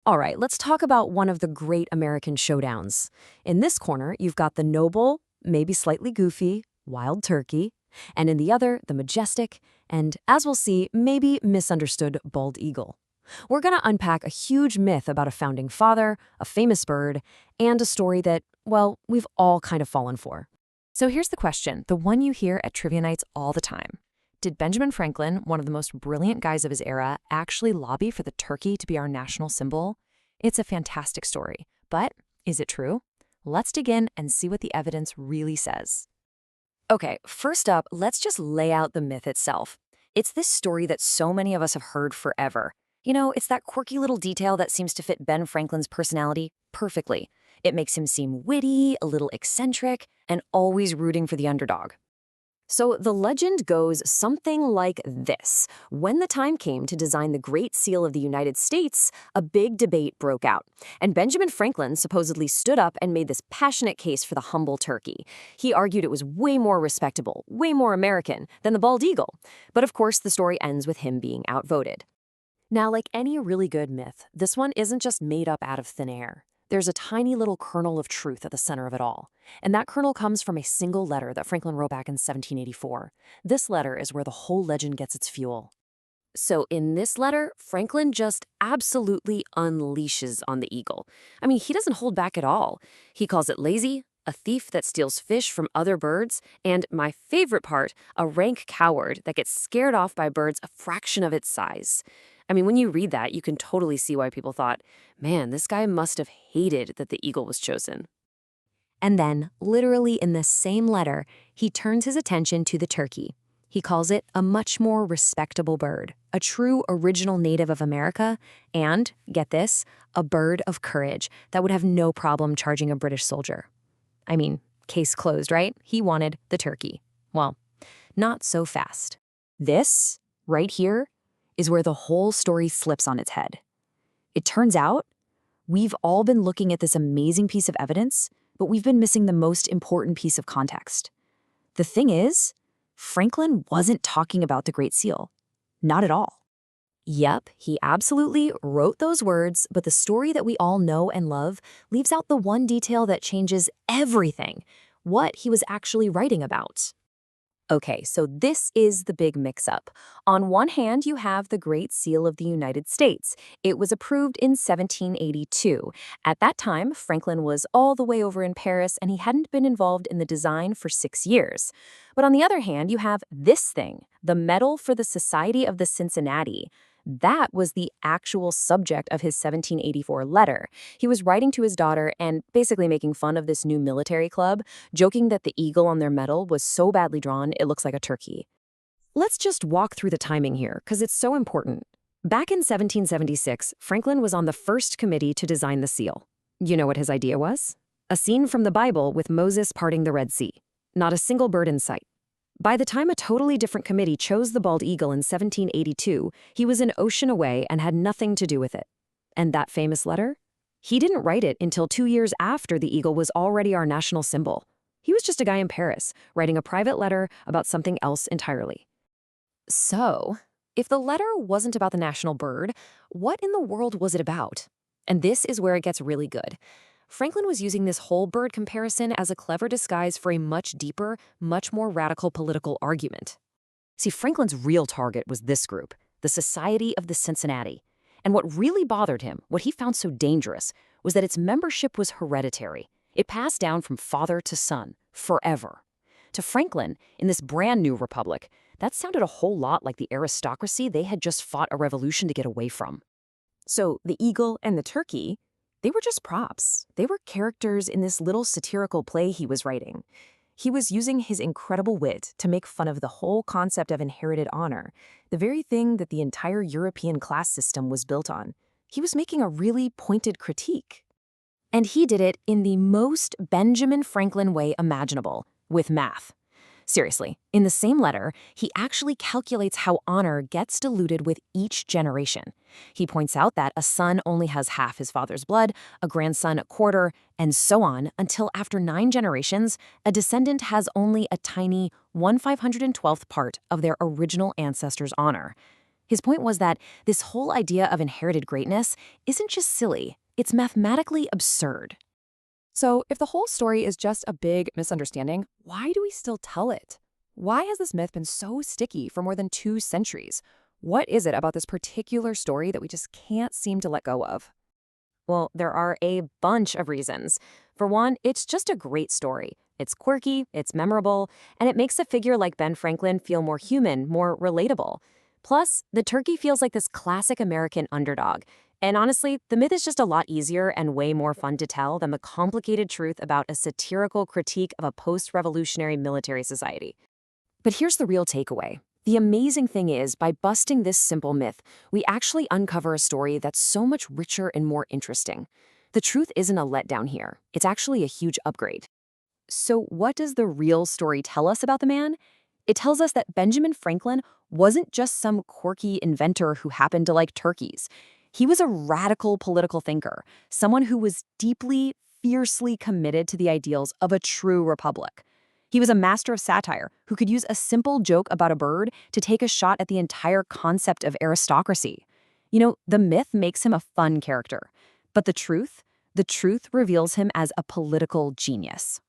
All right, let's talk about one of the great American showdowns. In this corner, you've got the noble, maybe slightly goofy, wild turkey, and in the other, the majestic, and as we'll see, maybe misunderstood bald eagle. We're going to unpack a huge myth about a founding father, a famous bird, and a story that, well, we've all kind of fallen for. So here's the question, the one you hear at trivia nights all the time. Did Benjamin Franklin, one of the most brilliant guys of his era, actually lobby for the turkey to be our national symbol? It's a fantastic story, but is it true? Let's dig in and see what the evidence really says. Okay, first up, let's just lay out the myth itself. It's this story that so many of us have heard forever. You know, it's that quirky little detail that seems to fit Ben Franklin's personality perfectly. It makes him seem witty, a little eccentric, and always rooting for the underdog. So the legend goes something like this. When the time came to design the Great Seal of the United States, a big debate broke out. And Benjamin Franklin supposedly stood up and made this passionate case for the humble turkey. He argued it was way more respectable, way more American than the bald eagle. But of course, the story ends with him being outvoted. Now, like any really good myth, this one isn't just made up out of thin air. There's a tiny little kernel of truth at the center of it all. And that kernel comes from a single letter that Franklin wrote back in 1784. This letter is where the whole legend gets its fuel. So in this letter, Franklin just absolutely unleashes on the eagle. I mean, he doesn't hold back at all. He calls it lazy, a thief that steals fish from other birds, and my favorite part, a rank coward that gets scared off by birds a fraction of its size. I mean, when you read that, you can totally see why people thought, man, this guy must have hated that the eagle was chosen. And then, literally in the same letter, he turns his attention to the turkey. He calls it a much more respectable bird, a true original native of America, and, get this, a bird of courage that would have no problem charging a British soldier. I mean, case closed, right? He wanted the turkey. Well, not so fast. This, right here, is where the whole story flips on its head. It turns out, we've all been looking at this amazing piece of evidence, but we've been missing the most important piece of context. The thing is, Franklin wasn't talking about the Great Seal. Not at all. Yep, he absolutely wrote those words, but the story that we all know and love leaves out the one detail that changes everything, what he was actually writing about. Okay, so this is the big mix-up. On one hand, you have the Great Seal of the United States. It was approved in 1782. At that time, Franklin was all the way over in Paris, and he hadn't been involved in the design for 6 years. But on the other hand, you have this thing, the Medal for the Society of the Cincinnati. That was the actual subject of his 1784 letter. He was writing to his daughter and basically making fun of this new military club, joking that the eagle on their medal was so badly drawn it looks like a turkey. Let's just walk through the timing here, because it's so important. Back in 1776, Franklin was on the first committee to design the seal. You know what his idea was? A scene from the Bible with Moses parting the Red Sea. Not a single bird in sight. By the time a totally different committee chose the bald eagle in 1782, he was an ocean away and had nothing to do with it. And that famous letter? He didn't write it until 2 years after the eagle was already our national symbol. He was just a guy in Paris, writing a private letter about something else entirely. So, if the letter wasn't about the national bird, what in the world was it about? And this is where it gets really good. Franklin was using this whole bird comparison as a clever disguise for a much deeper, much more radical political argument. See, Franklin's real target was this group, the Society of the Cincinnati. And what really bothered him, what he found so dangerous, was that its membership was hereditary. It passed down from father to son, forever. To Franklin, in this brand new republic, that sounded a whole lot like the aristocracy they had just fought a revolution to get away from. So the eagle and the turkey, they were just props. They were characters in this little satirical play he was writing. He was using his incredible wit to make fun of the whole concept of inherited honor, the very thing that the entire European class system was built on. He was making a really pointed critique. And he did it in the most Benjamin Franklin way imaginable, with math. Seriously, in the same letter, he actually calculates how honor gets diluted with each generation. He points out that a son only has half his father's blood, a grandson a quarter, and so on, until after 9 generations, a descendant has only a tiny 1/512th part of their original ancestor's honor. His point was that this whole idea of inherited greatness isn't just silly, it's mathematically absurd. So, if the whole story is just a big misunderstanding, why do we still tell it? Why has this myth been so sticky for more than 2 centuries? What is it about this particular story that we just can't seem to let go of? Well, there are a bunch of reasons. For one, it's just a great story. It's quirky, it's memorable, and it makes a figure like Ben Franklin feel more human, more relatable. Plus, the turkey feels like this classic American underdog. And honestly, the myth is just a lot easier and way more fun to tell than the complicated truth about a satirical critique of a post-revolutionary military society. But here's the real takeaway. The amazing thing is, by busting this simple myth, we actually uncover a story that's so much richer and more interesting. The truth isn't a letdown here. It's actually a huge upgrade. So what does the real story tell us about the man? It tells us that Benjamin Franklin wasn't just some quirky inventor who happened to like turkeys. He was a radical political thinker, someone who was deeply, fiercely committed to the ideals of a true republic. He was a master of satire who could use a simple joke about a bird to take a shot at the entire concept of aristocracy. The myth makes him a fun character, but the truth reveals him as a political genius.